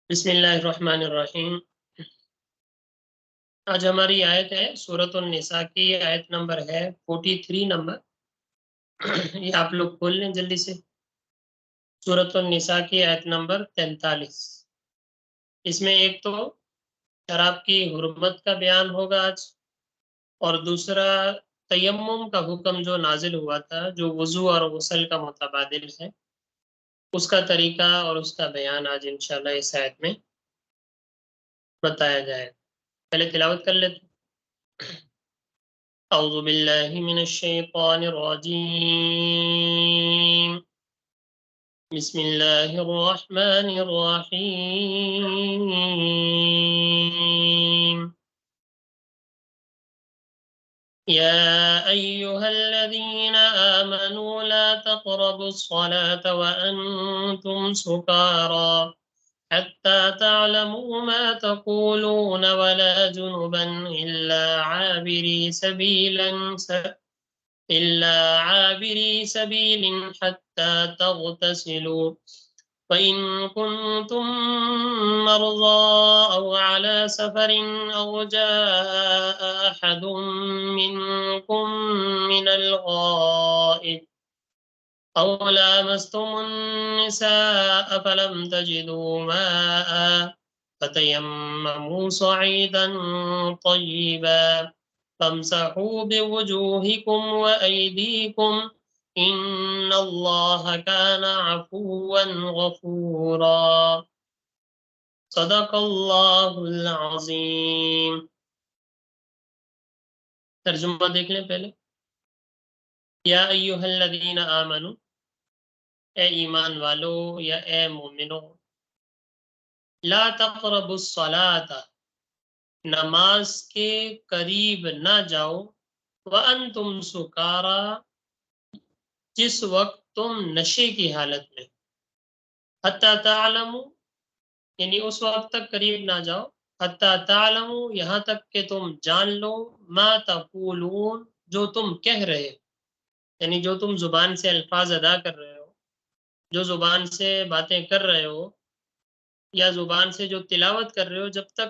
بسم اللہ الرحمن الرحیم۔ آج ہماری آیت ہے سورۃ النساء کی، آیت نمبر ہے 43 نمبر۔ یہ آپ لوگ کھول لیں جلدی سے، سورۃ النساء کی آیت نمبر 43۔ اس میں ایک تو شراب کی حرمت کا بیان ہوگا آج، اور دوسرا تیمم کا حکم جو نازل ہوا تھا، جو وضو اور غسل کا متبادل ہے، اس کا طریقہ اور اس کا بیان آج انشاءاللہ اس آیت میں بتایا جائے۔ پہلے تلاوت کر لیتے۔ اعوذ باللہ من الشیطان الرجیم، بسم اللہ الرحمن الرحیم۔ يا أيها الذين آمنوا لا تقربوا الصلاة وأنتم سكارى حتى تعلموا ما تقولون ولا جنبا إلا عابري سبيل حتى تغتسلوا، فإن كنتم مرضى أو على سفر أو جاء أحد منكم من الغائط أو لامستم النساء فلم تجدوا ماء فتيمموا صعيدا طيبا فامسحوا بوجوهكم وأيديكم إن الله كان عفوا غفورا صدق اللہ العظیم۔ ترجمہ دیکھ لیں پہلے۔ یا ایہا الذین آمنو، اے ایمان والو یا اے مومنو، لا تقربوا الصلاۃ، نماز کے قریب نہ جاؤ، وانتم سکارا، جس وقت تم نشے کی حالت میں، حتی تعلموا، یعنی اس وقت تک قریب نہ جاؤ، حتی تعلموا، یہاں تک کہ تم جان لو، ما تقولون، جو تم کہہ رہے ہو، یعنی جو تم زبان سے الفاظ ادا کر رہے ہو، جو زبان سے باتیں کر رہے ہو، یا زبان سے جو تلاوت کر رہے ہو، جب تک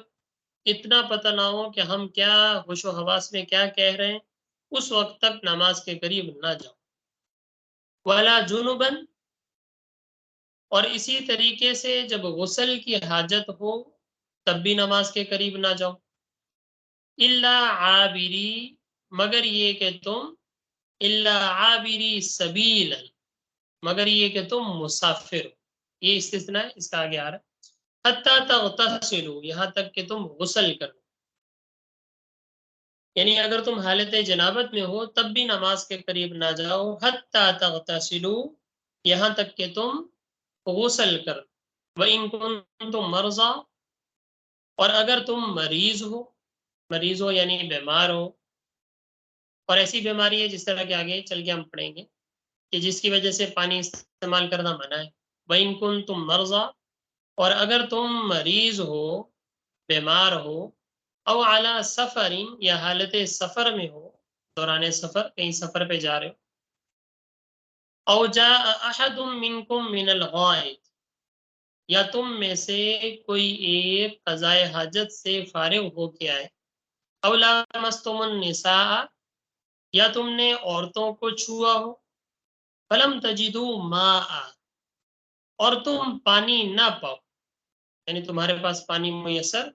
اتنا پتہ نہ ہو کہ ہم کیا ہوش و حواس میں کیا کہہ رہے ہیں، اس وقت تک نماز کے قریب نہ جاؤ۔ وَلَا جُنُبًا، اور اسی طریقے سے جب غسل کی حاجت ہو تب بھی نماز کے قریب نہ جاؤ۔ الا عابری، مگر یہ کہ تم، الا عابری سبیل، مگر یہ کہ تم مسافر ہو، یہ استثناء ہے، اس کا آگے آ رہا ہے حتی تغتسلوا، یہاں تک کہ تم غسل کرو، یعنی اگر تم حالت جنابت میں ہو تب بھی نماز کے قریب نہ جاؤ، حتی تغتسلوا، یہاں تک کہ تم غسل کرو، وَإِن كُنتُم مَرْضَىٰ، اور اگر تم مریض ہو یعنی بیمار ہو، اور ایسی بیماری ہے جس طرح کے آگے چل کے ہم پڑھیں گے کہ جس کی وجہ سے پانی استعمال کرنا منع ہے۔ وَإِن كُنتُم مَرْضَىٰ، اور اگر تم مریض ہو، بیمار ہو، او علی سفر، یا حالت سفر میں ہو، دوران سفر کہیں سفر پہ جا رہے ہو، او جاء احد منکم من الغائط، یا تم میں سے کوئی ایک قضاء حاجت سے فارغ ہو کے آئے، او لامستم النساء، یا تم نے عورتوں کو چھوا ہو، فلم تجدوا ماء، اور تم پانی نہ پاؤ، یعنی تمہارے پاس پانی میسر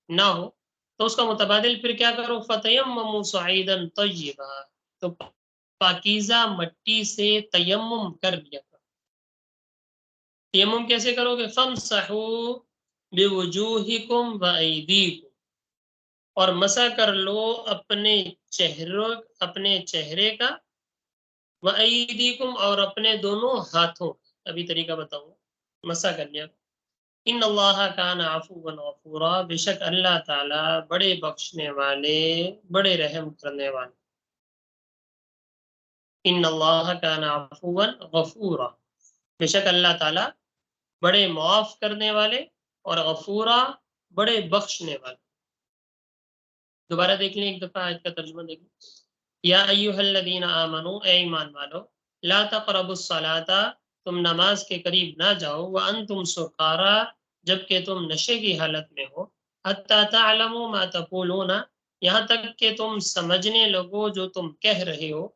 نہ ہو، تو اس کا متبادل پھر کیا کرو، فتیمموا صعیدا طیبا، تو پاکیزہ مٹی سے تیمم کر لیا کرو۔ تیمم کیسے کرو گے، فامسحوا بوجوہکم وایدیکم، اور مسح کر لو اپنے چہرے کا، وایدیکم، اور اپنے دونوں ہاتھوں، ابھی طریقہ بتاؤں گا، مسح کر لیا۔ ان اللہ کان عفوا غفورا، بے شک اللہ تعالی بڑے بخشنے والے، بڑے رحم کرنے والے۔ ان اللہ کان عفوا غفورا، بے شک اللہ تعالی بڑے معاف کرنے والے، اور غفورا، بڑے بخشنے والے۔ دوبارہ دیکھ لیں ایک دفعہ آیت کا ترجمہ دیکھ لیں۔ یا ایھا الذین آمنوا، اے ایمان والو، لا تقربوا الصلاۃ، تم نماز کے قریب نہ جاؤ، وانتم سکارا، جبکہ تم نشے کی حالت میں ہو، حتی تعلموا ما تقولون، یہاں تک کہ تم سمجھنے لگو جو تم کہہ رہے ہو،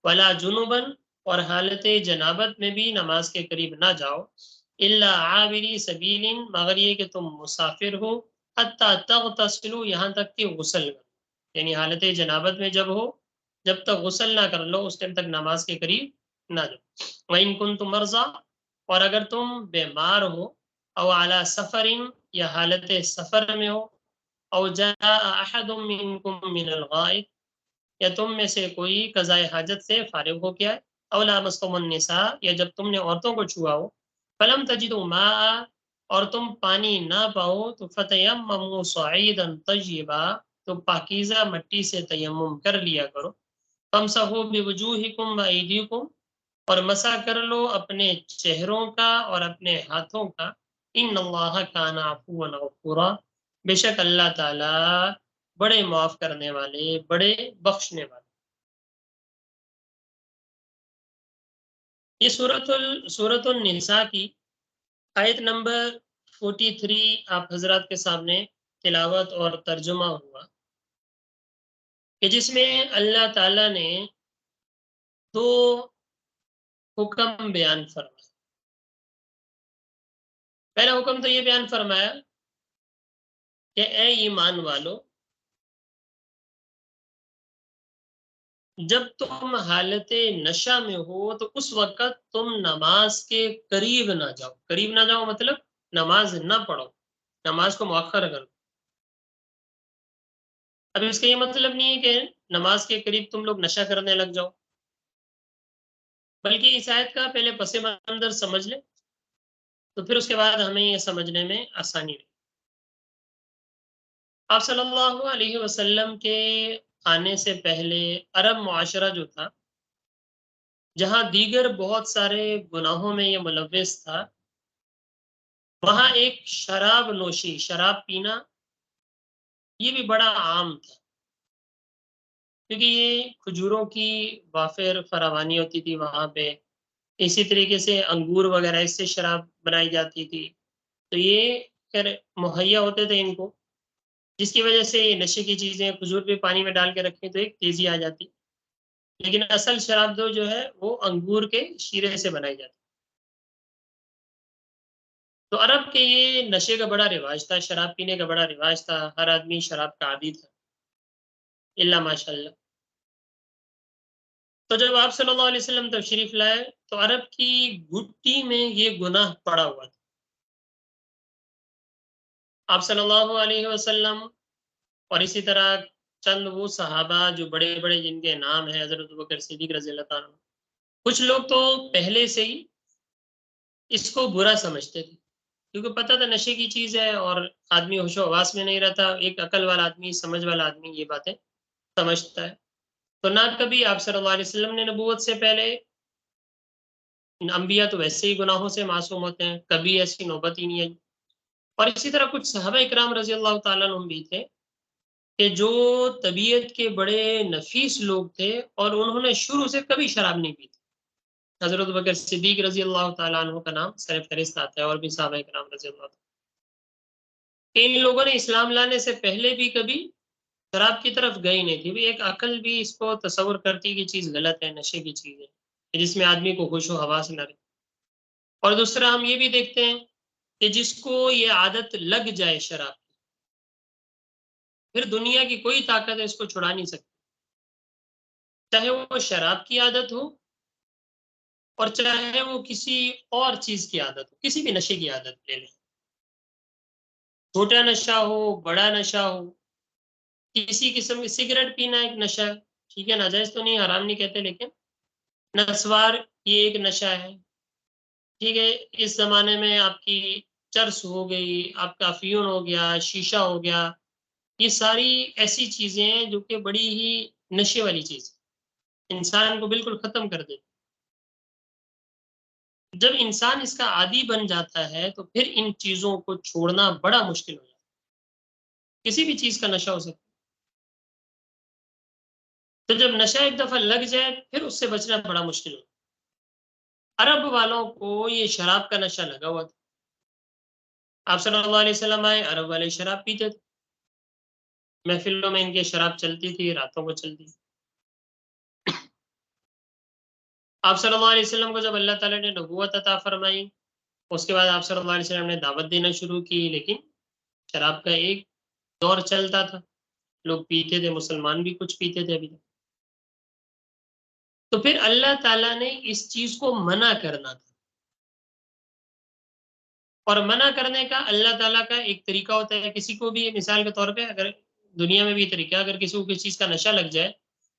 ولا جنبا، اور حالت جنابت میں بھی نماز کے قریب نہ جاؤ، الا عابری سبیل، مگر یہ کہ تم مسافر ہو، حتی تغتسلوا، یہاں تک کہ غسل کرو، یعنی حالت جنابت میں جب ہو، جب تک غسل نہ کر لو اس ٹائم تک نماز کے قریب نہ جاؤ۔ وَإِن كُنتُم مَرْضَىٰ، اور اگر تم بیمار ہو، او علی سفر، یا حالت سفر میں ہو، او جاء احد منکم من الغائط، یا تم میں سے کوئی قضاء حاجت سے فارغ ہو گیا ہے، او لامستم النساء، یا جب تم نے عورتوں کو چھوا ہو، فلم تجدوا ماء، اور تم پانی نہ پاؤ، تو فتیمموا صعیدا طیبا، تو پاکیزہ مٹی سے تیمم کر لیا کرو، فامسحوا بوجوہکم وایدیکم، اور مسح کر لو اپنے چہروں کا اور اپنے ہاتھوں کا، ان اللہ کان عفوا غفورا، بے شک اللہ تعالی بڑے معاف کرنے والے، بڑے بخشنے والے۔ یہ سورۃ النساء کی آیت نمبر 43 آپ حضرات کے سامنے تلاوت اور ترجمہ ہوا، کہ جس میں اللہ تعالی نے دو حکم بیان فرمایا۔ پہلا حکم تو یہ بیان فرمایا کہ اے ایمان والو، جب تم حالت نشہ میں ہو تو اس وقت تم نماز کے قریب نہ جاؤ۔ قریب نہ جاؤ مطلب نماز نہ پڑھو، نماز کو مؤخر کرو۔ اب اس کا یہ مطلب نہیں ہے کہ نماز کے قریب تم لوگ نشہ کرنے لگ جاؤ، بلکہ اس آیت کا پہلے پس منظر سمجھ لیں، تو پھر اس کے بعد ہمیں یہ سمجھنے میں آسانی رہے۔ آپ صلی اللہ علیہ وسلم کے آنے سے پہلے عرب معاشرہ جو تھا، جہاں دیگر بہت سارے گناہوں میں یہ ملوث تھا، وہاں ایک شراب نوشی، شراب پینا، یہ بھی بڑا عام تھا، کیونکہ یہ کھجوروں کی وافر فراوانی ہوتی تھی وہاں پہ، اسی طریقے سے انگور وغیرہ اس سے شراب بنائی جاتی تھی، تو یہ خیر مہیا ہوتے تھے ان کو، جس کی وجہ سے یہ نشے کی چیزیں کھجور پہ پانی میں ڈال کے رکھیں تو ایک تیزی آ جاتی، لیکن اصل شراب جو ہے وہ انگور کے شیرے سے بنائی جاتی۔ تو عرب کے یہ نشے کا بڑا رواج تھا، شراب پینے کا بڑا رواج تھا، ہر آدمی شراب کا عادی تھا، الا ماشاء اللہ۔ تو جب آپ صلی اللہ علیہ وسلم تشریف لائے تو عرب کی گٹی میں یہ گناہ پڑا ہوا تھا۔ آپ صلی اللہ علیہ وسلم اور اسی طرح چند وہ صحابہ جو بڑے بڑے جن کے نام ہیں، حضرت ابوبکر صدیق رضی اللہ تعالیٰ عنہ، کچھ لوگ تو پہلے سے ہی اس کو برا سمجھتے تھے، کیونکہ پتہ تھا نشے کی چیز ہے اور آدمی ہوش و حواس میں نہیں رہتا، ایک عقل والا آدمی، سمجھ والا آدمی یہ باتیں سمجھتا ہے۔ تو نہ کبھی آپ صلی اللہ علیہ وسلم نے نبوت سے پہلے، انبیاء تو ویسے ہی گناہوں سے معصوم ہوتے ہیں، کبھی ایسی نوبت ہی نہیں آئی۔ اور اسی طرح کچھ صحابہ اکرام رضی اللہ تعالیٰ عنہ بھی تھے کہ جو طبیعت کے بڑے نفیس لوگ تھے اور انہوں نے شروع سے کبھی شراب نہیں پی تھی۔ حضرت بکر صدیق رضی اللہ تعالیٰ عنہ کا نام سر فہرست آتا ہے، اور بھی صحابہ اکرام رضی اللہ تعالیٰ، کہ ان لوگوں نے اسلام لانے سے پہلے بھی کبھی شراب کی طرف گئی نہیں تھی۔ بھی ایک عقل بھی اس کو تصور کرتی کہ چیز غلط ہے، نشے کی چیز ہے، جس میں آدمی کو ہوش و حواس نہ رہے۔ اور دوسرا ہم یہ بھی دیکھتے ہیں کہ جس کو یہ عادت لگ جائے شراب کی، پھر دنیا کی کوئی طاقت اس کو چھڑا نہیں سکتی، چاہے وہ شراب کی عادت ہو اور چاہے وہ کسی اور چیز کی عادت ہو، کسی بھی نشے کی عادت لے لیں، چھوٹا نشہ ہو، بڑا نشہ ہو، کسی قسم کی سگریٹ پینا ایک نشہ ہے، ٹھیک ہے، ناجائز تو نہیں، حرام نہیں کہتے، لیکن نسوار یہ ایک نشہ ہے، ٹھیک ہے، اس زمانے میں آپ کی چرس ہو گئی، آپ کا افیون ہو گیا، شیشہ ہو گیا، یہ ساری ایسی چیزیں ہیں جو کہ بڑی ہی نشے والی چیز انسان کو بالکل ختم کر دیتی۔ جب انسان اس کا عادی بن جاتا ہے تو پھر ان چیزوں کو چھوڑنا بڑا مشکل ہو جاتا ہے، کسی بھی چیز کا نشہ ہو سکتا ہے۔ تو جب نشہ ایک دفعہ لگ جائے پھر اس سے بچنا بڑا مشکل ہوتا ہے۔ عرب والوں کو یہ شراب کا نشہ لگا ہوا تھا، آپ صلی اللہ علیہ وسلم آئے، عرب والے شراب پیتے تھے، محفلوں میں ان کے شراب چلتی تھی، راتوں کو چلتی تھی۔ آپ صلی اللہ علیہ وسلم کو جب اللہ تعالیٰ نے نبوت عطا فرمائی، اس کے بعد آپ صلی اللہ علیہ وسلم نے دعوت دینا شروع کی، لیکن شراب کا ایک دور چلتا تھا، لوگ پیتے تھے، مسلمان بھی کچھ پیتے تھے ابھی تک۔ تو پھر اللہ تعالیٰ نے اس چیز کو منع کرنا تھا، اور منع کرنے کا اللہ تعالیٰ کا ایک طریقہ ہوتا ہے۔ کسی کو بھی مثال کے طور پہ، اگر دنیا میں بھی طریقہ، اگر کسی کو کسی چیز کا نشہ لگ جائے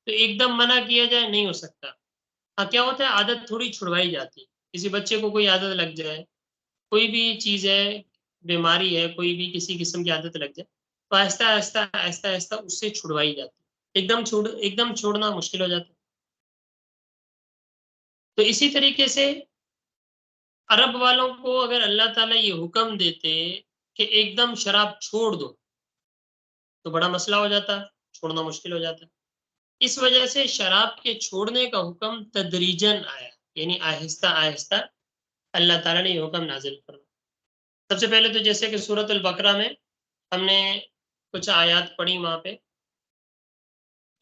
تو ایک دم منع کیا جائے نہیں ہو سکتا۔ ہاں کیا ہوتا ہے، عادت تھوڑی چھڑوائی جاتی ہے۔ کسی بچے کو کوئی عادت لگ جائے، کوئی بھی چیز ہے، بیماری ہے، کوئی بھی کسی قسم کی عادت لگ جائے تو آہستہ آہستہ آہستہ آہستہ اس سے چھڑوائی جاتی ہے، ایک دم چھوڑنا مشکل ہو جاتا ہے۔ تو اسی طریقے سے عرب والوں کو اگر اللہ تعالیٰ یہ حکم دیتے کہ ایک دم شراب چھوڑ دو تو بڑا مسئلہ ہو جاتا، چھوڑنا مشکل ہو جاتا۔ اس وجہ سے شراب کے چھوڑنے کا حکم تدریجن آیا، یعنی آہستہ آہستہ اللہ تعالیٰ نے یہ حکم نازل کرنا۔ سب سے پہلے تو جیسے کہ سورۃ البقرہ میں ہم نے کچھ آیات پڑھی وہاں پہ،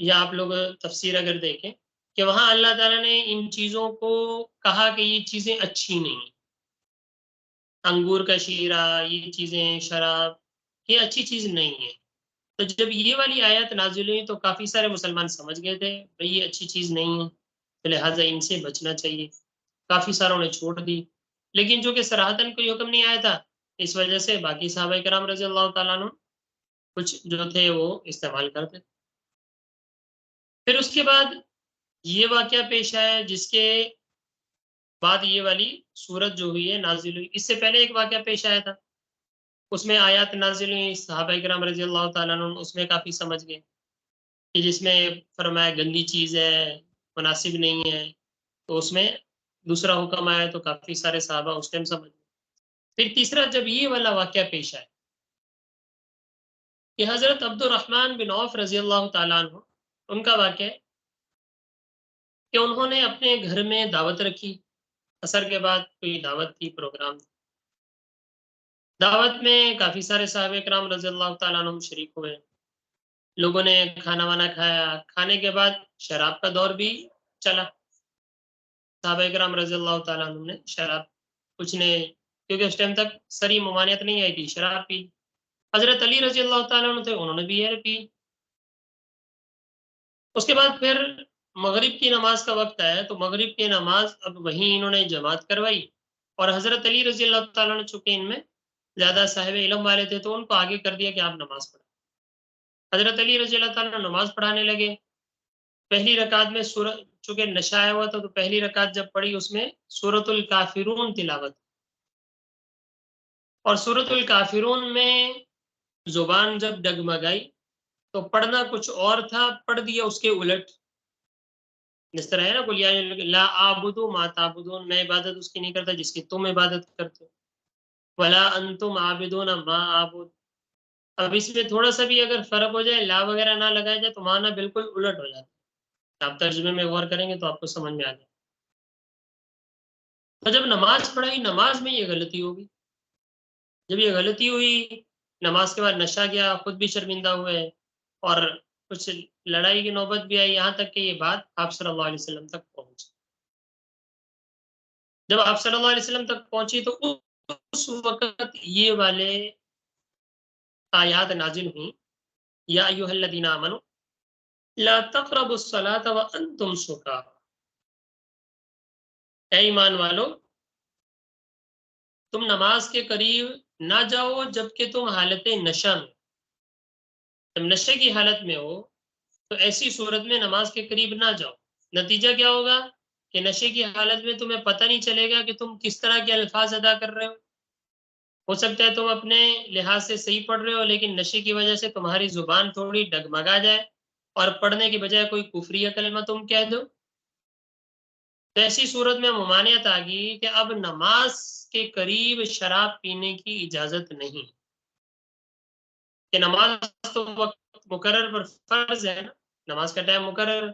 یا آپ لوگ تفسیر اگر دیکھیں کہ وہاں اللہ تعالیٰ نے ان چیزوں کو کہا کہ یہ چیزیں اچھی نہیں، انگور کا شیرہ، یہ چیزیں، شراب، یہ اچھی چیز نہیں ہے۔ تو جب یہ والی آیت نازل ہوئی تو کافی سارے مسلمان سمجھ گئے تھے بھئی یہ اچھی چیز نہیں ہے، تو لہٰذا ان سے بچنا چاہیے، کافی ساروں نے چھوڑ دی۔ لیکن جو کہ صراحتاً کوئی حکم نہیں آیا تھا، اس وجہ سے باقی صحابہ کرام رضی اللہ تعالیٰ عنہ کچھ جو تھے وہ استعمال کرتے۔ پھر اس کے بعد یہ واقعہ پیش آیا جس کے بعد یہ والی صورت جو ہوئی ہے نازل ہوئی۔ اس سے پہلے ایک واقعہ پیش آیا تھا، اس میں آیات نازل ہوئی، صحابہ کرام رضی اللہ تعالیٰ عنہ اس میں کافی سمجھ گئے کہ جس میں فرمایا گندی چیز ہے، مناسب نہیں ہے، تو اس میں دوسرا حکم آیا تو کافی سارے صحابہ اس ٹائم سمجھ گئے۔ پھر تیسرا جب یہ والا واقعہ پیش آیا کہ حضرت عبد الرحمن بن عوف رضی اللہ تعالیٰ عنہ، ان کا واقعہ ہے کہ انہوں نے اپنے گھر میں دعوت رکھی، عصر کے بعد کوئی دعوت تھی، پروگرام تھا۔ دعوت میں کافی سارے صحابہ کرام رضی اللہ تعالیٰ عنہ شریک ہوئے، لوگوں نے کھانا وانا کھایا، کھانے کے بعد شراب کا دور بھی چلا۔ صحابہ کرام رضی اللہ تعالیٰ عنہ نے شراب، کچھ نے، کیونکہ اس ٹائم تک سری ممانعت نہیں آئی تھی، شراب پی۔ حضرت علی رضی اللہ تعالیٰ عنہ تھے، انہوں نے بھی یہ پی۔ اس کے بعد پھر مغرب کی نماز کا وقت آیا تو مغرب کی نماز اب وہیں انہوں نے جماعت کروائی، اور حضرت علی رضی اللہ تعالیٰ عنہ چونکہ ان میں زیادہ صاحب علم والے تھے تو ان کو آگے کر دیا کہ آپ نماز پڑھیں۔ حضرت علی رضی اللہ تعالیٰ عنہ نماز پڑھانے لگے۔ پہلی رکعت میں سورت، چونکہ نشہ آیا ہوا تھا تو پہلی رکعت جب پڑھی اس میں سورۃ الکافرون تلاوت، اور سورۃ الکافرون میں زبان جب ڈگمگائی تو پڑھنا کچھ اور تھا، پڑھ دیا اس کے الٹ۔ جس طرح ہے نا، قل یا لا اعبد ما تعبدون، میں عبادت اس کی نہیں کرتا جس کی تم عبادت کرتے ہو، ولا انتم عابدون ما اعبد۔ اب اس میں تھوڑا سا بھی اگر فرق ہو جائے، لا وغیرہ نہ لگایا جائے تو معنی بالکل الٹ ہو جاتا ہے۔ آپ ترجمے میں غور کریں گے تو آپ کو سمجھ میں آ جائے۔ تو جب نماز پڑھائی، نماز میں یہ غلطی ہوگی، جب یہ غلطی ہوئی، نماز کے بعد نشہ گیا، خود بھی شرمندہ ہوئے، اور کچھ لڑائی کی نوبت بھی آئی، یہاں تک کہ یہ بات آپ صلی اللہ علیہ وسلم تک پہنچی۔ جب آپ صلی اللہ علیہ وسلم تک پہنچی تو اس وقت یہ والے آیات نازل ہوئی، یا ایھا الذین آمنوا لا تقربوا الصلاۃ وانتم سکارى، اے ایمان والو تم نماز کے قریب نہ جاؤ جبکہ تم حالت نشہ میں، جب نشے کی حالت میں ہو تو ایسی صورت میں نماز کے قریب نہ جاؤ۔ نتیجہ کیا ہوگا کہ نشے کی حالت میں تمہیں پتہ نہیں چلے گا کہ تم کس طرح کے الفاظ ادا کر رہے ہو سکتا ہے تم اپنے لحاظ سے صحیح پڑھ رہے ہو لیکن نشے کی وجہ سے تمہاری زبان تھوڑی ڈگمگا جائے اور پڑھنے کی بجائے کوئی کفری کلمہ تم کہہ دو، تو ایسی صورت میں ممانعت آ گئی کہ اب نماز کے قریب شراب پینے کی اجازت نہیں، کہ نماز تو وقت مقرر پر فرض ہے نا، نماز کا ٹائم مقرر،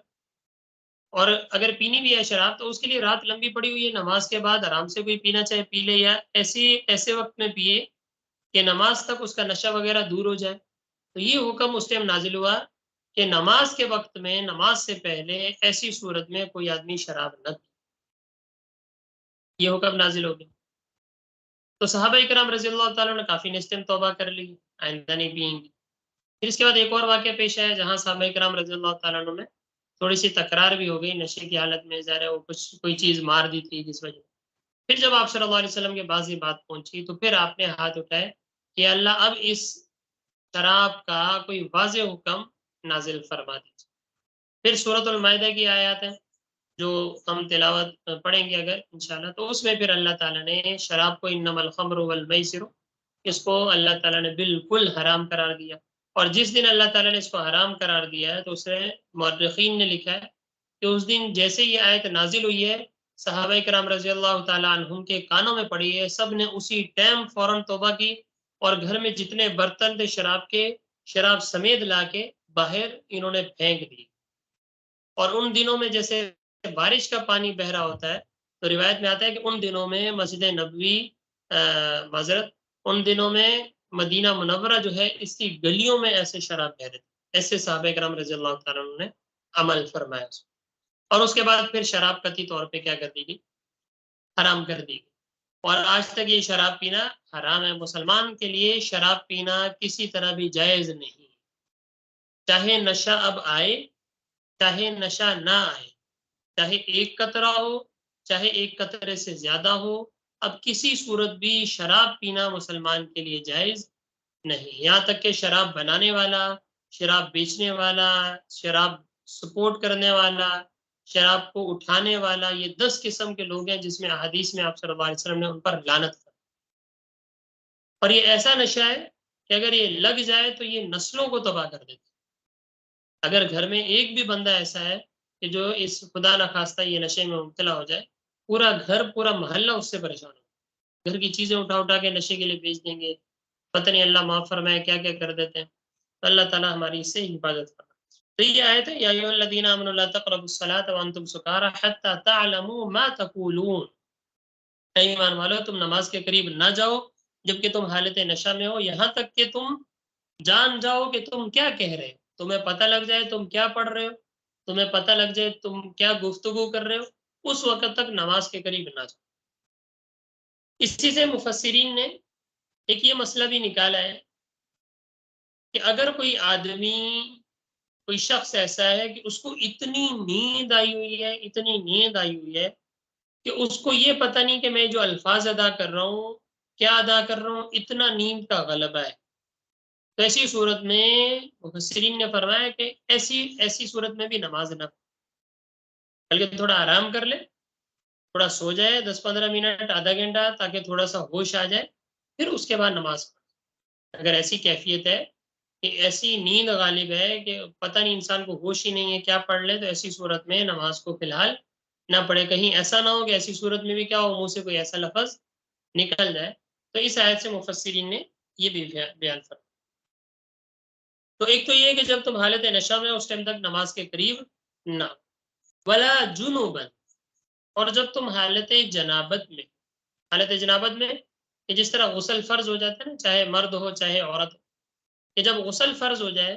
اور اگر پینی بھی ہے شراب تو اس کے لیے رات لمبی پڑی ہوئی ہے، نماز کے بعد آرام سے کوئی پینا چاہے پی لے، یا ایسے وقت میں پیے کہ نماز تک اس کا نشہ وغیرہ دور ہو جائے. تو یہ حکم اس ٹائم نازل ہوا کہ نماز کے وقت میں، نماز سے پہلے ایسی صورت میں کوئی آدمی شراب نہ پی. یہ حکم نازل ہو گیا. تو صحابہ کرام رضی اللہ تعالیٰ نے کافی نشتم توبہ کر لی، آئندہ نہیں پئیں گے. پھر اس کے بعد ایک اور واقعہ پیش آیا جہاں صحابہ کرام رضی اللہ تعالیٰ نے تھوڑی سی تکرار بھی ہو گئی نشے کی حالت میں. ظاہر ہے وہ کچھ کوئی چیز مار دی تھی جس وجہ. پھر جب آپ صلی اللہ علیہ وسلم کے پاس یہ بات پہنچی تو پھر آپ نے ہاتھ اٹھائے کہ اللہ اب اس شراب کا کوئی واضح حکم نازل فرما دیجیے. پھر سورۃ المائدہ کی آیات ہیں جو ہم تلاوت پڑھیں گے اگر انشاءاللہ، تو اس میں پھر اللہ تعالیٰ نے شراب کو انما الخمر والمیسر، اس کو اللہ تعالیٰ نے بالکل حرام قرار دیا. اور جس دن اللہ تعالیٰ نے اس کو حرام قرار دیا ہے تو اسے مورخین نے لکھا ہے کہ اس دن جیسے یہ آیت نازل ہوئی ہے، صحابہ کرام رضی اللہ تعالیٰ عنہم کے کانوں میں پڑی ہے، سب نے اسی ٹائم فوراً توبہ کی اور گھر میں جتنے برتن تھے شراب کے، شراب سمیت لا کے باہر انہوں نے پھینک دی. اور ان دنوں میں جیسے بارش کا پانی بہ رہا ہوتا ہے تو روایت میں آتا ہے کہ ان دنوں میں مسجد نبوی معذرت ان دنوں میں مدینہ منورہ جو ہے اس کی گلیوں میں ایسے شراب بہ رہے تھے. ایسے صحابہ کرام رضی اللہ تعالیٰ نے عمل فرمایا. اور اس کے بعد پھر شراب قطعی طور پہ کیا کر دی گئی؟ حرام کر دی گئی. اور آج تک یہ شراب پینا حرام ہے. مسلمان کے لیے شراب پینا کسی طرح بھی جائز نہیں، چاہے نشہ اب آئے چاہے نشہ نہ آئے، چاہے ایک قطرہ ہو چاہے ایک قطرے سے زیادہ ہو، اب کسی صورت بھی شراب پینا مسلمان کے لیے جائز نہیں. یہاں تک کہ شراب بنانے والا، شراب بیچنے والا، شراب سپورٹ کرنے والا، شراب کو اٹھانے والا، یہ 10 قسم کے لوگ ہیں جس میں احادیث میں آپ صلی اللہ علیہ وسلم نے ان پر لعنت کی. اور یہ ایسا نشہ ہے کہ اگر یہ لگ جائے تو یہ نسلوں کو تباہ کر دیتا. اگر گھر میں ایک بھی بندہ ایسا ہے کہ جو اس خدا نخواستہ یہ نشے میں مبتلا ہو جائے، پورا گھر پورا محلہ اس سے پریشان ہو. گھر کی چیزیں اٹھا اٹھا کے نشے کے لیے بیچ دیں گے، پتہ نہیں اللہ معاف فرمائے کیا کیا کر دیتے ہیں. اللہ تعالیٰ ہماری اس سے حفاظت فرمائے. تو یہ آیت ہے یا ایھا الذین آمنوا لا تقربوا الصلاۃ وانتم سکارى حتى تعلموا ما تقولون. اے ایمان والو تم نماز کے قریب نہ جاؤ جبکہ تم حالت نشہ میں ہو، یہاں تک کہ تم جان جاؤ کہ تم کیا کہہ رہے ہو. تمہیں پتہ لگ جائے تم کیا پڑھ رہے ہو، تمہیں پتہ لگ جائے تم کیا گفتگو کر رہے ہو، اس وقت تک نماز کے قریب نہ جاؤ. اسی سے مفسرین نے ایک یہ مسئلہ بھی نکالا ہے کہ اگر کوئی آدمی، کوئی شخص ایسا ہے کہ اس کو اتنی نیند آئی ہوئی ہے، اتنی نیند آئی ہوئی ہے کہ اس کو یہ پتہ نہیں کہ میں جو الفاظ ادا کر رہا ہوں کیا ادا کر رہا ہوں، اتنا نیند کا غلبہ ہے، تو ایسی صورت میں مفسرین نے فرمایا کہ ایسی صورت میں بھی نماز نہ پڑھے، بلکہ تھوڑا آرام کر لے، تھوڑا سو جائے 10-15 منٹ، آدھا گھنٹہ، تاکہ تھوڑا سا ہوش آ جائے، پھر اس کے بعد نماز پڑھے. اگر ایسی کیفیت ہے کہ ایسی نیند غالب ہے کہ پتہ نہیں انسان کو ہوش ہی نہیں ہے کیا پڑھ لے، تو ایسی صورت میں نماز کو فی الحال نہ پڑھے. کہیں ایسا نہ ہو کہ ایسی صورت میں بھی کیا ہو، منہ سے کوئی ایسا لفظ نکل جائے. تو اس آیت سے مفسرین نے یہ بھی بیان فرمایا. تو ایک تو یہ کہ جب تم حالت نشہ میں اس ٹائم تک نماز کے قریب نہ، ولا جنوبا، اور جب تم حالت جنابت میں، حالت جنابت میں کہ جس طرح غسل فرض ہو جاتا ہے نا، چاہے مرد ہو چاہے عورت ہو، کہ جب غسل فرض ہو جائے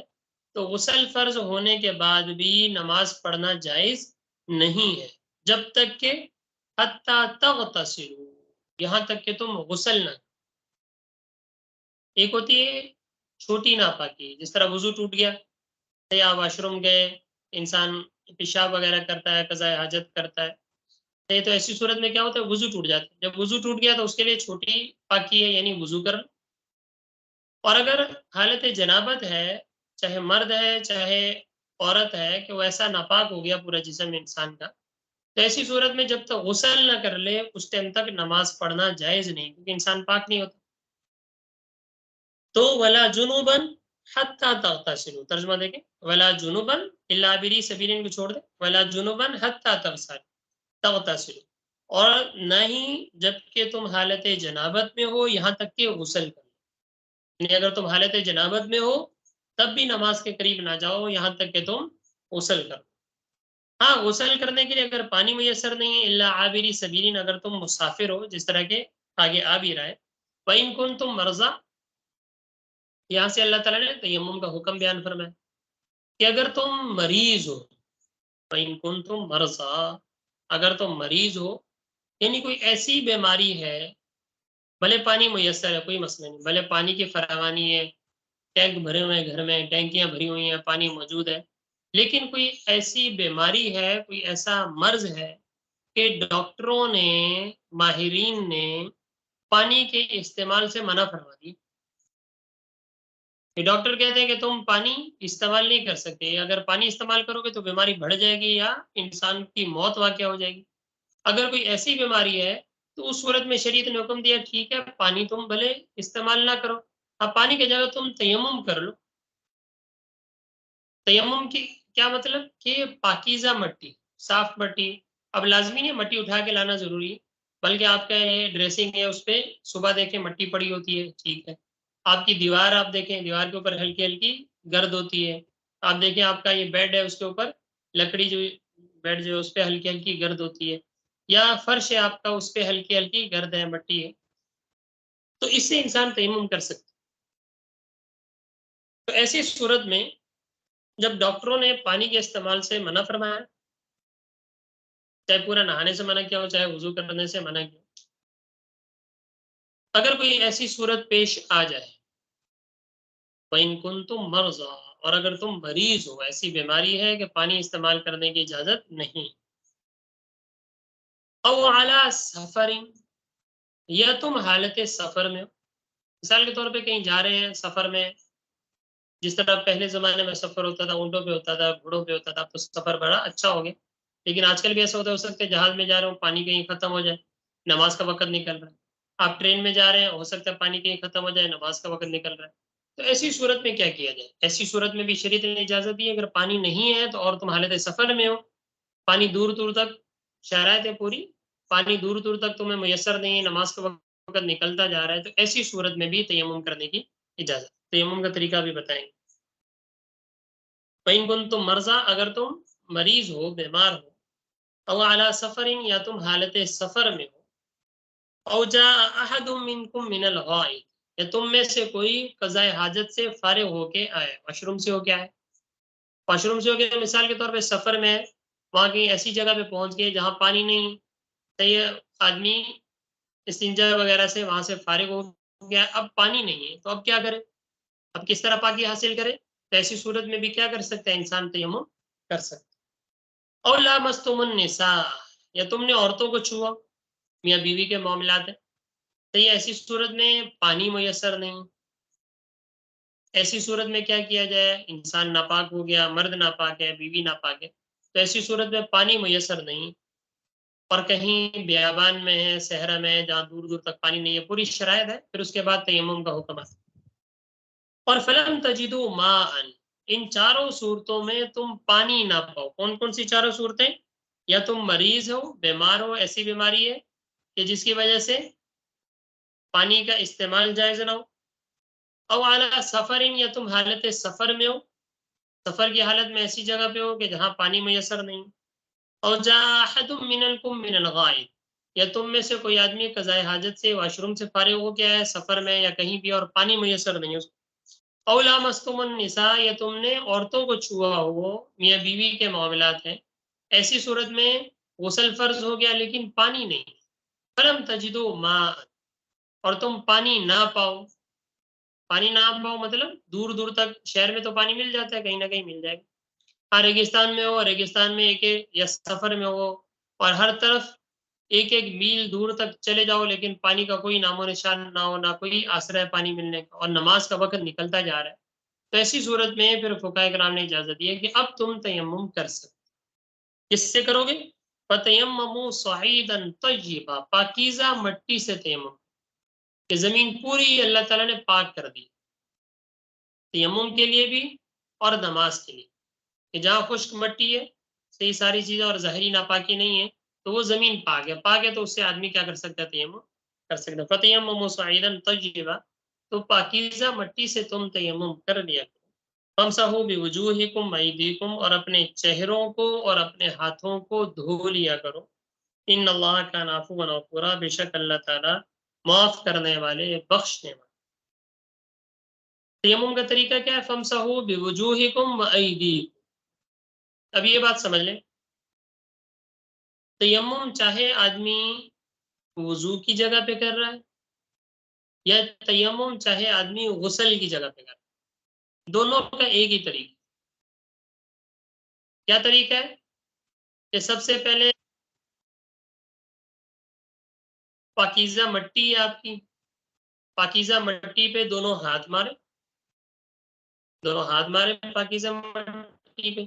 تو غسل فرض ہونے کے بعد بھی نماز پڑھنا جائز نہیں ہے جب تک کہ حتی تغتسلوا، یہاں تک کہ تم غسل نہ. ایک ہوتی ہے چھوٹی ناپاکی، جس طرح وضو ٹوٹ گیا یا واش روم گئے، انسان پیشاب وغیرہ کرتا ہے، قضاء حاجت کرتا ہے، تو ایسی صورت میں کیا ہوتا ہے، وضو ٹوٹ جاتا ہے. جب وضو ٹوٹ گیا تو اس کے لیے چھوٹی پاکی ہے یعنی وضو کرنا. اور اگر حالت جنابت ہے، چاہے مرد ہے چاہے عورت ہے، کہ وہ ایسا ناپاک ہو گیا پورا جسم انسان کا، تو ایسی صورت میں جب تک غسل نہ کر لے اس ٹائم تک نماز پڑھنا جائز نہیں، کیونکہ انسان پاک نہیں ہوتا. تو ولا جنوبا حتی تغتسلوا، ترجمہ دیکھیں، ولا جنوبا الا عابری سبیل کو چھوڑ دیں، ولا جنوبا حتی تغتسلوا، اور نہ ہی جب کہ تم حالت جنابت میں ہو یہاں تک کہ غسل کر، یعنی اگر تم حالت جنابت میں ہو تب بھی نماز کے قریب نہ جاؤ یہاں تک کہ تم غسل کرو. ہاں غسل کرنے کے لیے اگر پانی میسر نہیں ہے، الا عابری سبیل، اگر تم مسافر ہو، جس طرح کے آگے آ بھی رہا ہے، وَإِن كُنتُم مرضى، یہاں سے اللہ تعالیٰ نے تیمم کا حکم بیان فرمایا کہ اگر تم مریض ہو، فَإِن كُنتُم مَرْضَىٰ، اگر تم مریض ہو، یعنی کوئی ایسی بیماری ہے، بھلے پانی میسر ہے، کوئی مسئلہ نہیں، بھلے پانی کی فراوانی ہے، ٹینک بھرے ہوئے ہیں گھر میں، ٹینکیاں بھری ہوئی ہیں، پانی موجود ہے، لیکن کوئی ایسی بیماری ہے، کوئی ایسا مرض ہے کہ ڈاکٹروں نے، ماہرین نے پانی کے استعمال سے منع فرما دی کہ ڈاکٹر کہتے ہیں کہ تم پانی استعمال نہیں کر سکتے، اگر پانی استعمال کرو گے تو بیماری بڑھ جائے گی یا انسان کی موت واقع ہو جائے گی۔ اگر کوئی ایسی بیماری ہے تو اس صورت میں شریعت نے حکم دیا ٹھیک ہے پانی تم بھلے استعمال نہ کرو، اب پانی کی جگہ تم تیمم کر لو۔ تیمم کی کیا مطلب کہ پاکیزہ مٹی، صاف مٹی، اب لازمی نہیں مٹی اٹھا کے لانا ضروری ہے، بلکہ آپ کا یہ ڈریسنگ ہے اس پہ صبح دیکھیں مٹی پڑی ہوتی ہے، ٹھیک ہے۔ آپ کی دیوار آپ دیکھیں، دیوار کے اوپر ہلکی ہلکی گرد ہوتی ہے، آپ دیکھیں آپ کا یہ بیڈ ہے اس کے اوپر لکڑی جو بیڈ جو ہے اس پہ ہلکی ہلکی گرد ہوتی ہے، یا فرش ہے آپ کا اس پہ ہلکی ہلکی گرد ہے، مٹی ہے، تو اس سے انسان تیمم کر سکتا ہے۔ تو ایسی صورت میں جب ڈاکٹروں نے پانی کے استعمال سے منع فرمایا، چاہے پورا نہانے سے منع کیا ہو، چاہے وضو کرنے سے منع کیا، اگر کوئی ایسی صورت پیش آ جائے، وَإِن كُنتُم مَرْضَىٰ، اور اگر تم مریض ہو، ایسی بیماری ہے کہ پانی استعمال کرنے کی اجازت نہیں، او علی سفر، یا تم حالت سفر میں ہو، مثال کے طور پہ کہیں جا رہے ہیں سفر میں، جس طرح پہلے زمانے میں سفر ہوتا تھا، اونٹوں پہ ہوتا تھا، گھوڑوں پہ ہوتا تھا، تو سفر بڑا اچھا ہو گیا، لیکن آج کل بھی ایسا ہوتا ہے، ہو سکتا ہے جہاز میں جا رہے ہوں پانی کہیں ختم ہو جائے، نماز کا وقت نکل رہا ہے، آپ ٹرین میں جا رہے ہیں، ہو سکتا ہے پانی کہیں ختم ہو جائے، نماز کا وقت نکل رہا ہے، تو ایسی صورت میں کیا کیا جائے؟ ایسی صورت میں بھی شریعت نے اجازت دی ہے، اگر پانی نہیں ہے تو اور تم حالت سفر میں ہو، پانی دور دور تک، شرائط ہے پوری، پانی دور دور تک تمہیں میسر نہیں ہے، نماز کا وقت نکلتا جا رہا ہے، تو ایسی صورت میں بھی تیمم کرنے کی اجازت، تیمم کا طریقہ بھی بتائیں گے۔ وَإِن كُنتُم مَرْضَىٰ، اگر تم مریض ہو، بیمار ہو، او علی سفر، یا تم حالت سفر میں ہو، او جاء احد منکم من الغائط، یا تم میں سے کوئی قضاء حاجت سے فارغ ہو کے آئے، واش روم سے ہو کے آئے، واش روم سے ہو کے مثال کے طور پہ سفر میں ہے، وہاں کہیں ایسی جگہ پہ پہنچ گئے جہاں پانی نہیں، صحیح ہے، آدمی استنجا وغیرہ سے وہاں سے فارغ ہو گیا، اب پانی نہیں ہے تو اب کیا کرے، اب کس طرح پاکی حاصل کرے؟ تو ایسی صورت میں بھی کیا کر سکتا ہے انسان، تیمم کر سکتا ہے۔ اور لامستم النساء، یا تم نے عورتوں کو چھوا، میاں بیوی کے معاملات ہیں، تو یہ ایسی صورت میں پانی میسر نہیں، ایسی صورت میں کیا کیا جائے، انسان ناپاک ہو گیا، مرد ناپاک ہے، بیوی ناپاک ہے، تو ایسی صورت میں پانی میسر نہیں، اور کہیں بیابان میں ہے، صحرا میں ہے، جہاں دور دور تک پانی نہیں ہے، پوری شرائط ہے، پھر اس کے بعد تیمم کا حکم آتا ہے۔ اور فلم تجدو ماء، ان چاروں صورتوں میں تم پانی نہ پاؤ، کون کون سی چاروں صورتیں؟ یا تم مریض ہو، بیمار ہو، ایسی بیماری ہے کہ جس کی وجہ سے پانی کا استعمال جائز نہ ہو، او اعلی سفر، یا تم حالت سفر میں ہو، سفر کی حالت میں ایسی جگہ پہ ہو کہ جہاں پانی میسر نہیں، او جاء احد منکم من الغائط، یا تم میں سے کوئی آدمی قضاء حاجت سے واش روم سے فارغ ہو گیا ہے سفر میں یا کہیں بھی، اور پانی میسر نہیں ہے، او لامستم النساء، یا تم نے عورتوں کو چھوا ہو، میاں بیوی کے معاملات ہیں، ایسی صورت میں غسل فرض ہو گیا لیکن پانی نہیں، فلم تجدو ماء، اور تم پانی نہ پاؤ، پانی نہ پاؤ مطلب دور دور تک، شہر میں تو پانی مل جاتا ہے، کہیں نہ کہیں مل جائے گا، ہاں ریگستان میں ہو، ریگستان میں ایک یا سفر میں ہو، اور ہر طرف ایک ایک میل دور تک چلے جاؤ لیکن پانی کا کوئی نام و نشان نہ ہو، نہ کوئی آسرا ہے پانی ملنے کا، اور نماز کا وقت نکلتا جا رہا ہے، تو ایسی صورت میں پھر فقہاء کرام نے اجازت دی ہے کہ اب تم تیمم کر سکتے، کس سے کرو گے؟ فَتَيَمَّمُوا صَعِيدًا طَيِّبًا، پاکیزہ مٹی سے تیمم، کہ زمین پوری اللہ تعالیٰ نے پاک کر دی تیمم کے لیے بھی اور نماز کے لیے، کہ جہاں خشک مٹی ہے، صحیح ساری چیزیں اور ظاہری ناپاکی نہیں ہے، تو وہ زمین پاک ہے تو اس سے آدمی کیا کر سکتا ہے، تیمم کر سکتا ہے۔ فَتَيَمَّمُوا صَعِيدًا طَيِّبًا، تو پاکیزہ مٹی سے تم تیمم کر لیا کرو۔ فَامْسَحُوا بِوُجُوهِكُمْ وَأَيْدِيكُمْ، اور اپنے چہروں کو اور اپنے ہاتھوں کو دھو لیا کرو۔ ان اللہ کان عفوا غفورا، بے شک اللہ تعالیٰ معاف کرنے والے، بخشنے والے۔ تیمم کا طریقہ کیا ہے؟ فمسحوا بوجوہکم وایدیکم۔ اب یہ بات سمجھ لیں، تیمم چاہے آدمی وضو کی جگہ پہ کر رہا ہے یا تیمم چاہے آدمی غسل کی جگہ پہ کر رہا ہے، دونوں کا ایک ہی طریقہ۔ کیا طریقہ ہے؟ کہ سب سے پہلے پاکیزہ مٹی ہے آپ کی، پاکیزہ مٹی پہ دونوں ہاتھ مارے، دونوں ہاتھ مارے پاکیزہ مٹی پہ،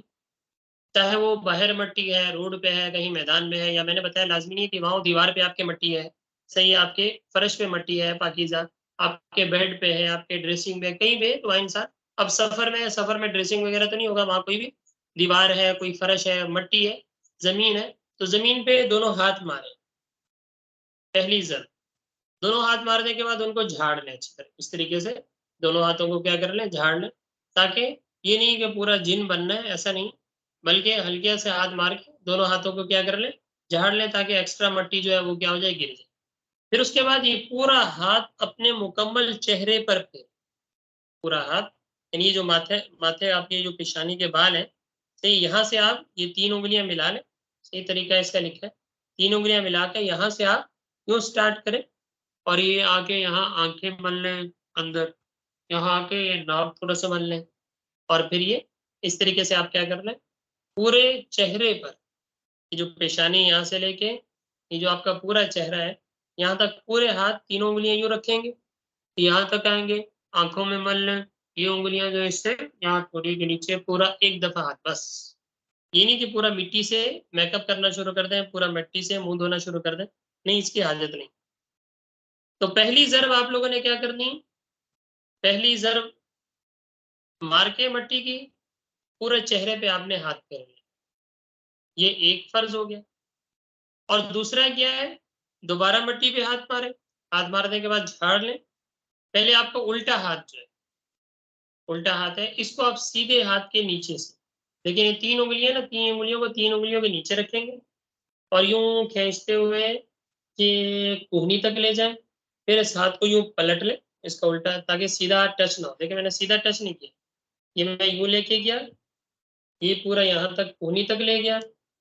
چاہے وہ باہر مٹی ہے، روڈ پہ ہے، کہیں میدان میں ہے، یا میں نے بتایا لازمی نہیں کہ وہاں دیوار پہ آپ کے مٹی ہے، صحیح آپ کے فرش پہ مٹی ہے پاکیزہ، آپ کے بیڈ پہ ہے، آپ کے ڈریسنگ میں، کہیں بھی تو وہاں انسان، اب سفر میں ڈریسنگ وغیرہ تو نہیں ہوگا، وہاں کوئی بھی دیوار ہے، کوئی فرش ہے، مٹی ہے، زمین ہے، تو زمین پہ دونوں ہاتھ مارے، پہلی ضرب، دونوں ہاتھ مارنے کے بعد ان کو جھاڑ لیں اچھی طرح، اس طریقے سے دونوں ہاتھوں کو کیا کر لیں؟ جھاڑ لیں، تاکہ یہ نہیں کہ پورا جن بننا ہے، ایسا نہیں، بلکہ ہلکے سے ہاتھ مار کے دونوں ہاتھوں کو کیا کر لیں؟ جھاڑ لیں، تاکہ ایکسٹرا مٹی جو ہے وہ کیا ہو جائے؟ گر جائے۔ پھر اس کے بعد یہ پورا ہاتھ اپنے مکمل چہرے پر پھیر، پورا ہاتھ، یعنی یہ جو ماتھے آپ کے جو پیشانی کے بال ہیں، صحیح یہاں سے آپ یہ 3 انگلیاں ملا لیں، صحیح طریقہ اس کا لکھا ہے، 3 انگلیاں ملا کے یہاں سے آپ یوں سٹارٹ کریں، اور یہ آ کے یہاں آنکھیں مل لیں اندر، یہاں آ کے یہ ناک تھوڑا سا مل لیں، اور پھر یہ اس طریقے سے آپ کیا کر لیں؟ پورے چہرے پر، یہ جو پیشانی یہاں سے لے کے یہ جو آپ کا پورا چہرہ ہے یہاں تک پورے ہاتھ 3 انگلیاں یوں رکھیں گے، یہاں تک آئیں گے، آنکھوں میں مل لیں، یہ انگلیاں جو اس سے یہاں تھوڑی کے نیچے پورا ایک دفعہ ہاتھ، بس یہ نہیں کہ پورا مٹی سے میک اپ کرنا شروع کر دیں، پورا مٹی سے منہ دھونا شروع کر دیں، نہیں، اس کی حاجت نہیں۔ تو پہلی ضرب آپ لوگوں نے کیا کرنی؟ پہلی ضرب مار کے مٹی کی پورے چہرے پہ آپ نے ہاتھ پھیر لیا، یہ ایک فرض ہو گیا۔ اور دوسرا کیا ہے؟ دوبارہ مٹی پہ ہاتھ مارے، ہاتھ مارنے کے بعد جھاڑ لیں، پہلے آپ کو الٹا ہاتھ جو ہے، الٹا ہاتھ ہے، اس کو آپ سیدھے ہاتھ کے نیچے سے، لیکن یہ 3 انگلیاں نا، 3 انگلیوں کو 3 انگلیوں کے نیچے رکھیں گے، اور یوں کھینچتے ہوئے کہ کوہنی تک لے جائیں، پھر اس ہاتھ کو یوں پلٹ لیں، اس کا الٹا، تاکہ سیدھا ہاتھ ٹچ نہ ہو۔ دیکھیں میں نے سیدھا ٹچ نہیں کیا، یہ میں یوں لے کے گیا، یہ پورا یہاں تک کوہنی تک لے گیا،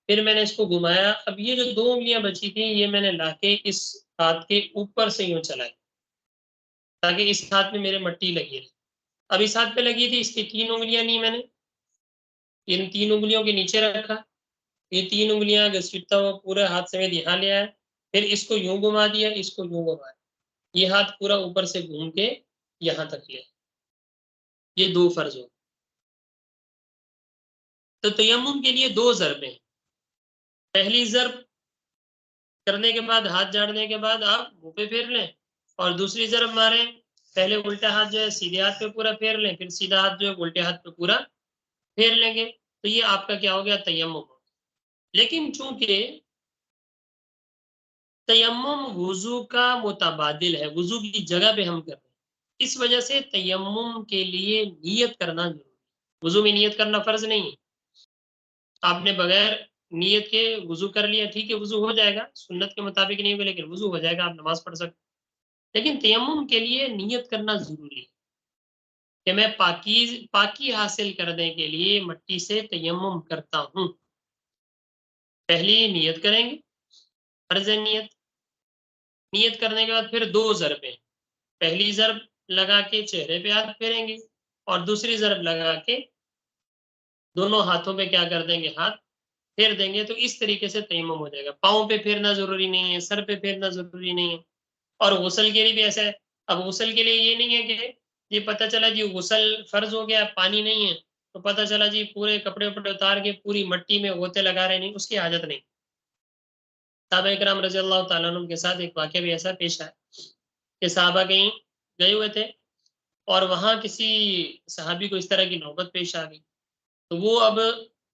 پھر میں نے اس کو گھمایا، اب یہ جو 2 انگلیاں بچی تھیں یہ میں نے لا کے اس ہاتھ کے اوپر سے یوں چلائی، تاکہ اس ہاتھ میں میرے مٹی لگی رہے۔ اب اس ہاتھ پہ لگی تھی، اس کی 3 انگلیاں نہیں، میں نے ان 3 انگلیوں کے نیچے رکھا، یہ 3 انگلیاں گھسیٹتا ہوا پورے ہاتھ سمیت یہاں لے آیا، پھر اس کو یوں گھما دیا، اس کو یوں گھمایا، یہ ہاتھ پورا اوپر سے گھوم کے یہاں تک لے، یہ 2 فرض ہو۔ تو تیمم کے لیے 2 ضربیں، پہلی ضرب کرنے کے بعد، ہاتھ جھاڑنے کے بعد آپ منہ پہ پھیر لیں، اور دوسری ضرب ماریں، پہلے الٹا ہاتھ جو ہے سیدھے ہاتھ پہ پورا پھیر لیں، پھر سیدھا ہاتھ جو ہے الٹے ہاتھ پہ پورا پھیر لیں گے، تو یہ آپ کا کیا ہو گیا؟ تیمم ہو۔ لیکن چونکہ تیمم وضو کا متبادل ہے، وضو کی جگہ پہ ہم کر رہے ہیں، اس وجہ سے تیمم کے لیے نیت کرنا ضروری ہے، وضو میں نیت کرنا فرض نہیں ہے، آپ نے بغیر نیت کے وضو کر لیا، ٹھیک ہے وضو ہو جائے گا، سنت کے مطابق نہیں ہوگا لیکن وضو ہو جائے گا، آپ نماز پڑھ سکتے، لیکن تیمم کے لیے نیت کرنا ضروری ہے کہ میں پاکی حاصل کرنے کے لیے مٹی سے تیمم کرتا ہوں۔ پہلی نیت کریں گے، فرض نیت، نیت کرنے کے بعد پھر 2 ضربیں، پہلی ضرب لگا کے چہرے پہ ہاتھ پھیریں گے، اور دوسری ضرب لگا کے دونوں ہاتھوں پہ کیا کر دیں گے؟ ہاتھ پھیر دیں گے، تو اس طریقے سے تیمم ہو جائے گا۔ پاؤں پہ پھیرنا ضروری نہیں ہے، سر پہ پھیرنا ضروری نہیں ہے، اور غسل کے لیے بھی ایسا ہے۔ اب غسل کے لیے یہ نہیں ہے کہ یہ پتہ چلا جی غسل فرض ہو گیا، پانی نہیں ہے، تو پتہ چلا جی پورے کپڑے وپڑے اتار کے پوری مٹی میں غوطے لگا رہے، نہیں، اس کی حاجت نہیں۔ صحابہ اکرام رضی اللہ تعالیٰ عنہ کے ساتھ ایک واقعہ بھی ایسا پیش آیا کہ صحابہ کہیں گئے ہوئے تھے، اور وہاں کسی صحابی کو اس طرح کی نوبت پیش آ گئی، تو وہ اب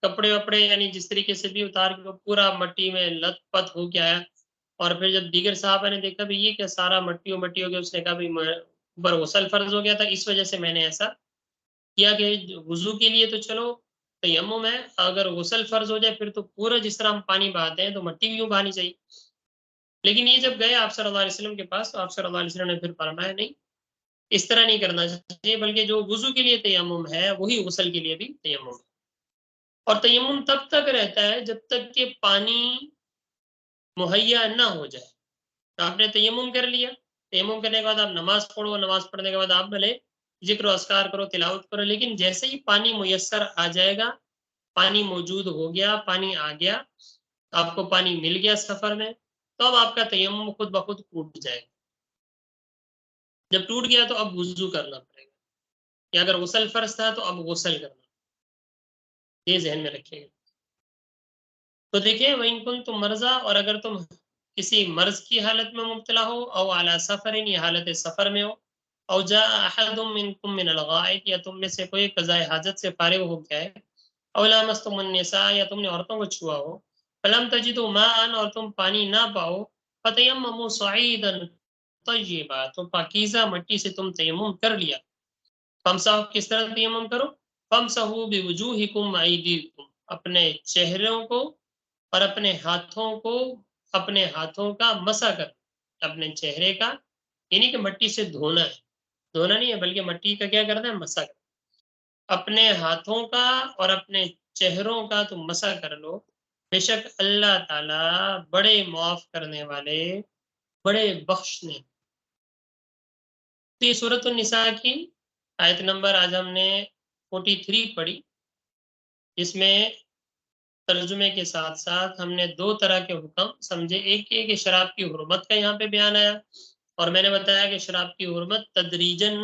کپڑے وپڑے یعنی جس طریقے سے بھی اتار کے پورا مٹی میں لت پت ہو کے آیا، اور پھر جب دیگر صحابہ نے دیکھا بھی یہ کیا سارا مٹی ہو گیا، اس نے کہا بھی اوپر غسل فرض ہو گیا تھا، اس وجہ سے میں نے ایسا کیا کہ وضو کے لیے تو چلو تیمم ہے، اگر غسل فرض ہو جائے پھر تو پورا جس طرح ہم پانی بہاتے ہیں تو مٹی بھی یوں بہانی چاہیے۔ لیکن یہ جب گئے آپ صلی اللہ علیہ وسلم کے پاس، تو آپ صلی اللہ علیہ وسلم نے پھر فرمایا نہیں، اس طرح نہیں کرنا چاہیے، بلکہ جو وضو کے لیے تیمم ہے وہی غسل کے لیے بھی تیمم ہے۔ اور تیمم تب تک رہتا ہے جب تک کہ پانی مہیا نہ ہو جائے۔ تو آپ نے تیمم کر لیا، تیمم کرنے کے بعد آپ نماز پڑھو، نماز پڑھنے کے بعد آپ بھلے ذکر و اذکار کرو، تلاوت کرو، لیکن جیسے ہی پانی میسر آ جائے گا، پانی موجود ہو گیا، پانی آ گیا، آپ کو پانی مل گیا سفر میں، تو اب آپ کا تیمم خود بخود ٹوٹ جائے گا۔ جب ٹوٹ گیا تو اب وضو کرنا پڑے گا، یا اگر غسل فرض تھا تو اب غسل کرنا، یہ ذہن میں رکھیے گا۔ تو دیکھیں وَإِن كُنتُم مرضى، اور اگر تم کسی مرض کی حالت میں مبتلا ہو، او علی سفر، یا حالت سفر میں ہو، او جاء احد منکم من الغائط، یا تم میں سے کوئی قضاء حاجت سے فارغ ہو گیا ہے، او لامستم النساء، یا تم نے عورتوں کو چھوا ہو، فلم تجدوا ماء، اور تم پانی نہ پاؤ، فتیمموا صعیدا طیبا، تو پاکیزہ مٹی سے تم تیمم کر لیا۔ فمسحوا، کس طرح تیمم کرو؟ فمسحوا بوجوہکم وایدیکم، اپنے چہروں کو اور اپنے ہاتھوں کو، اپنے ہاتھوں کا مسح کر، اپنے چہرے کا، یعنی کہ مٹی سے دھونا ہے، دھونا نہیں ہے بلکہ مٹی کا کیا کرنا ہے؟ مسح کر، اپنے ہاتھوں کا اور اپنے چہروں کا تم مسح کر لو، بے شک اللہ تعالی بڑے معاف کرنے والے، بڑے بخشنے۔ تو یہ سورۃ النساء کی آیت نمبر آج ہم نے 43 پڑھی، جس میں ترجمے کے ساتھ ساتھ ہم نے دو طرح کے حکم سمجھے۔ ایک یہ کہ شراب کی حرمت کا یہاں پہ بیان آیا، اور میں نے بتایا کہ شراب کی حرمت تدریجاً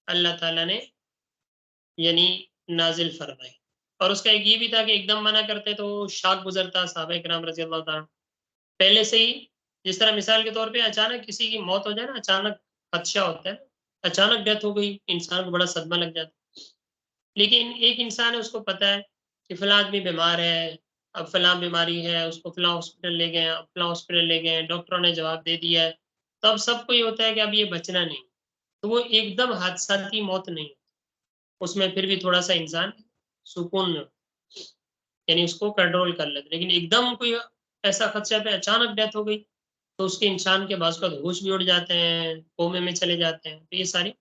اللہ تعالیٰ نے یعنی نازل فرمائی، اور اس کا ایک یہ بھی تھا کہ ایک دم منع کرتے تو شاک گزرتا صحابہ کرام رضی اللہ تعالیٰ پہلے سے ہی۔ جس طرح مثال کے طور پہ اچانک کسی کی موت ہو جائے نا، اچانک خدشہ ہوتا ہے، اچانک ڈیتھ ہو گئی، انسان کو بڑا صدمہ لگ جاتا ہے، لیکن ایک انسان ہے، اس کو پتہ ہے کہ فلاں آدمی بیمار ہے، اب فلاں بیماری ہے، اس کو فلاں ہاسپٹل لے گئے، اب فلاں ہاسپٹل لے گئے، ڈاکٹروں نے جواب دے دیا ہے، تو اب سب کو یہ ہوتا ہے کہ اب یہ بچنا نہیں، تو وہ ایک دم حادثاتی موت نہیں، اس میں پھر بھی تھوڑا سا انسان سکون میں، یعنی اس کو کنٹرول کر لیتے، لیکن ایک دم کوئی ایسا خدشہ پہ اچانک ڈیتھ ہو گئی تو اس کے انسان کے بعض کا ہوش بھی اڑ جاتے ہیں، کومے میں چلے جاتے ہیں، تو یہ ساری،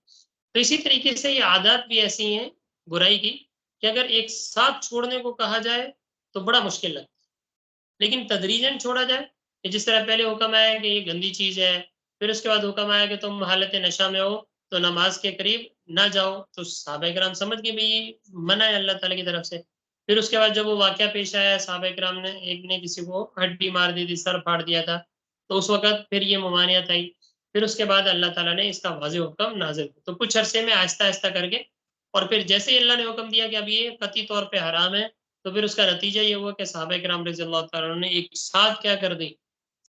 تو اسی طریقے سے یہ عادات بھی ایسی ہیں برائی کی کہ اگر ایک ساتھ چھوڑنے کو کہا جائے تو بڑا مشکل لگتا ہے، لیکن تدریجاً چھوڑا جائے، کہ جس طرح پہلے حکم آیا کہ یہ گندی چیز ہے، پھر اس کے بعد حکم آیا کہ تم حالت نشہ میں ہو تو نماز کے قریب نہ جاؤ، تو صحابہ کرام سمجھ گئے بھئی منع ہے اللہ تعالیٰ کی طرف سے۔ پھر اس کے بعد جب وہ واقعہ پیش آیا، صحابہ کرام نے ایک نے کسی کو ہڈی مار دی تھی، سر پھاڑ دیا تھا، تو اس وقت پھر یہ ممانعت آئی، پھر اس کے بعد اللہ تعالیٰ نے اس کا واضح حکم نازل کیا، تو کچھ عرصے میں آہستہ آہستہ کر کے، اور پھر جیسے ہی اللہ نے حکم دیا کہ اب یہ قطعی طور پہ حرام ہے، تو پھر اس کا نتیجہ یہ ہوا کہ صحابہ کرام رضی اللہ تعالیٰ نے ایک ساتھ کیا کر دی،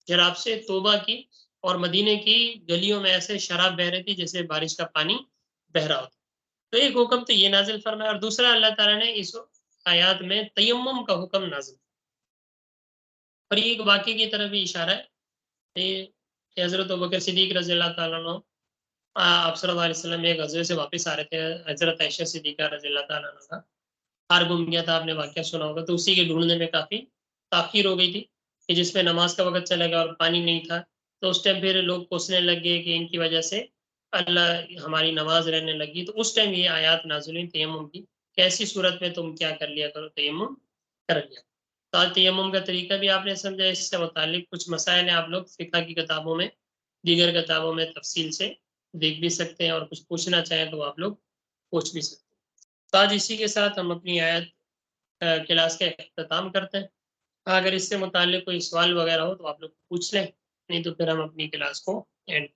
شراب سے توبہ کی، اور مدینے کی گلیوں میں ایسے شراب بہ رہی تھی جیسے بارش کا پانی بہ رہا ہوتا۔ تو ایک حکم تو یہ نازل فرمایا، اور دوسرا اللہ تعالیٰ نے اس آیات میں تیمم کا حکم نازل، اور یہ ایک واقعے کی طرف بھی اشارہ ہے کہ حضرت ابوبکر صدیق رضی اللہ تعالیٰ عنہ، آپ صلی اللہ علیہ وسلم ایک غزوے سے واپس آ رہے تھے، حضرت عائشہ صدیقہ رضی اللہ تعالیٰ عنہ کا ہار گم گیا تھا، آپ نے واقعہ سنا ہوگا، تو اسی کے ڈھونڈنے میں کافی تاخیر ہو گئی تھی، کہ جس میں نماز کا وقت چلا گیا اور پانی نہیں تھا، تو اس ٹائم پھر لوگ کوسنے لگ گئے کہ ان کی وجہ سے اللہ ہماری نماز رہنے لگی، تو اس ٹائم یہ آیات نازل ہوئی تیمم کی، کہ ایسی صورت میں تم کیا کر لیا کرو، تیمم کر لیا۔ تو آج تیمم کا طریقہ بھی آپ نے سمجھا، اس سے متعلق کچھ مسائل ہیں، آپ لوگ فقہ کی کتابوں میں، دیگر کتابوں میں تفصیل سے دیکھ بھی سکتے ہیں، اور کچھ پوچھنا چاہیں تو آپ لوگ پوچھ بھی سکتے ہیں۔ تو آج اسی کے ساتھ ہم اپنی آیت کلاس کا اختتام کرتے ہیں۔ اگر اس سے متعلق کوئی سوال وغیرہ ہو تو آپ لوگ پوچھ لیں، نہیں تو پھر ہم اپنی کلاس کو اینڈ